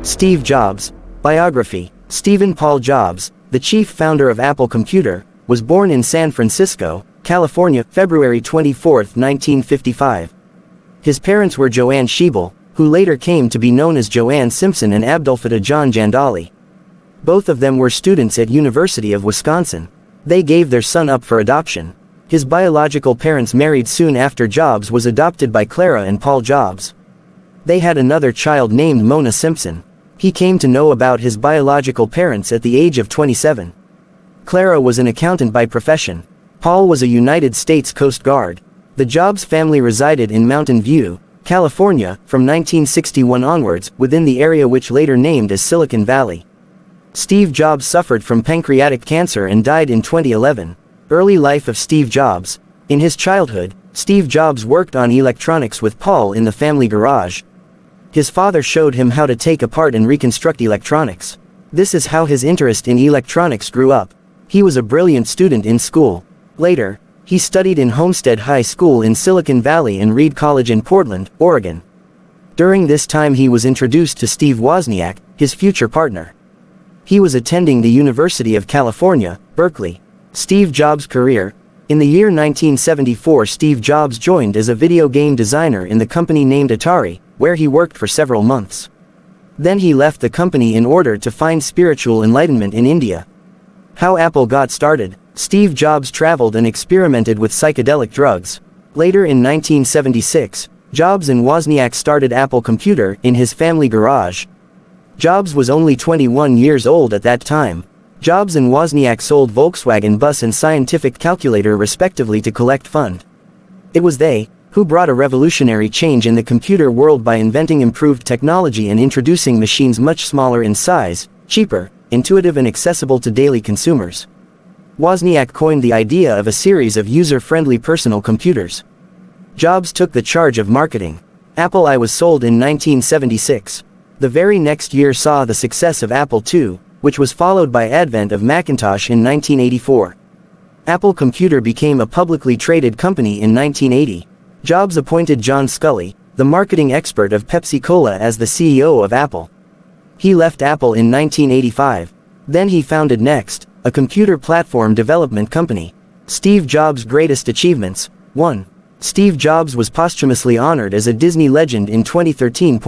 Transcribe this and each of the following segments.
Steve Jobs. Biography. Stephen Paul Jobs, the chief founder of Apple Computer, was born in San Francisco, California, February 24, 1955. His parents were Joanne Schiebel, who later came to be known as Joanne Simpson, and Abdulfatah John Jandali. Both of them were students at University of Wisconsin. They gave their son up for adoption. His biological parents married soon after Jobs was adopted by Clara and Paul Jobs. They had another child named Mona Simpson. He came to know about his biological parents at the age of 27. Clara was an accountant by profession. Paul was a United States Coast Guard. The Jobs family resided in Mountain View, California, from 1961 onwards, within the area which later named as Silicon Valley. Steve Jobs suffered from pancreatic cancer and died in 2011. Early life of Steve Jobs. In his childhood, Steve Jobs worked on electronics with Paul in the family garage. His father showed him how to take apart and reconstruct electronics. This is how his interest in electronics grew up. He was a brilliant student in school. Later, he studied in Homestead High School in Silicon Valley and Reed College in Portland, Oregon. During this time he was introduced to Steve Wozniak, his future partner. He was attending the University of California, Berkeley. Steve Jobs' career. In the year 1974, Steve Jobs joined as a video game designer in the company named Atari, where he worked for several months. Then he left the company in order to find spiritual enlightenment in India. How Apple got started. Steve Jobs traveled and experimented with psychedelic drugs. Later in 1976, Jobs and Wozniak started Apple Computer in his family garage. Jobs was only 21 years old at that time. Jobs and Wozniak sold Volkswagen Bus and Scientific Calculator respectively to collect fund. It was they who brought a revolutionary change in the computer world by inventing improved technology and introducing machines much smaller in size, cheaper, intuitive and accessible to daily consumers. Wozniak coined the idea of a series of user-friendly personal computers. Jobs took the charge of marketing. Apple I was sold in 1976. The very next year saw the success of Apple II, which was followed by advent of Macintosh in 1984. Apple Computer became a publicly traded company in 1980. Jobs appointed John Sculley, the marketing expert of Pepsi-Cola, as the CEO of Apple. He left Apple in 1985. Then he founded Next, a computer platform development company. Steve Jobs' greatest achievements. 1. Steve Jobs was posthumously honored as a Disney legend in 2013.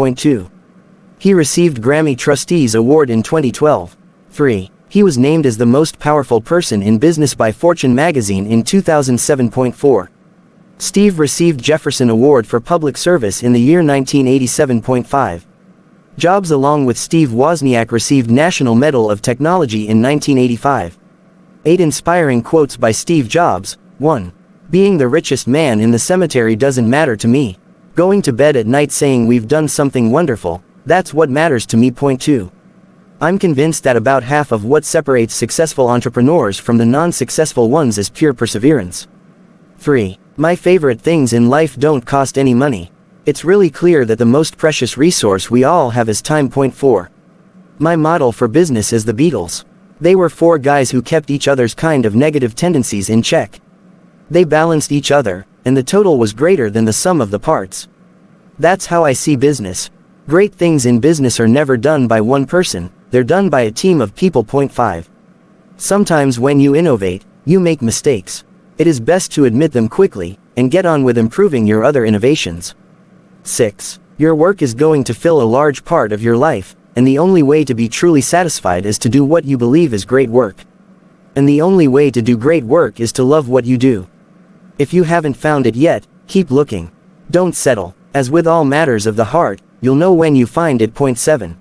He received Grammy Trustees Award in 2012. 3. He was named as the most powerful person in business by Fortune magazine in 2007. 4. Steve received Jefferson Award for Public Service in the year 1987. 5. Jobs along with Steve Wozniak received National Medal of Technology in 1985. 8 inspiring quotes by Steve Jobs. 1. Being the richest man in the cemetery doesn't matter to me. Going to bed at night saying we've done something wonderful, that's what matters to me. 2. I'm convinced that about half of what separates successful entrepreneurs from the non-successful ones is pure perseverance. 3. My favorite things in life don't cost any money. It's really clear that the most precious resource we all have is time. 4. My model for business is the Beatles. They were 4 guys who kept each other's kind of negative tendencies in check. They balanced each other, and the total was greater than the sum of the parts. That's how I see business. Great things in business are never done by one person, they're done by a team of people. 5. Sometimes when you innovate, you make mistakes. It is best to admit them quickly, and get on with improving your other innovations. 6. Your work is going to fill a large part of your life, and the only way to be truly satisfied is to do what you believe is great work. And the only way to do great work is to love what you do. If you haven't found it yet, keep looking. Don't settle. As with all matters of the heart, you'll know when you find it. 7.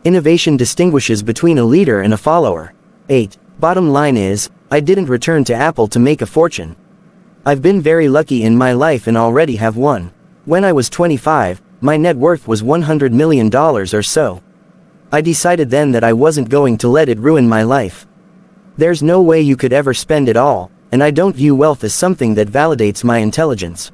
Innovation distinguishes between a leader and a follower. 8. Bottom line is, I didn't return to Apple to make a fortune. I've been very lucky in my life and already have won. When I was 25, my net worth was $100 million or so. I decided then that I wasn't going to let it ruin my life. There's no way you could ever spend it all, and I don't view wealth as something that validates my intelligence.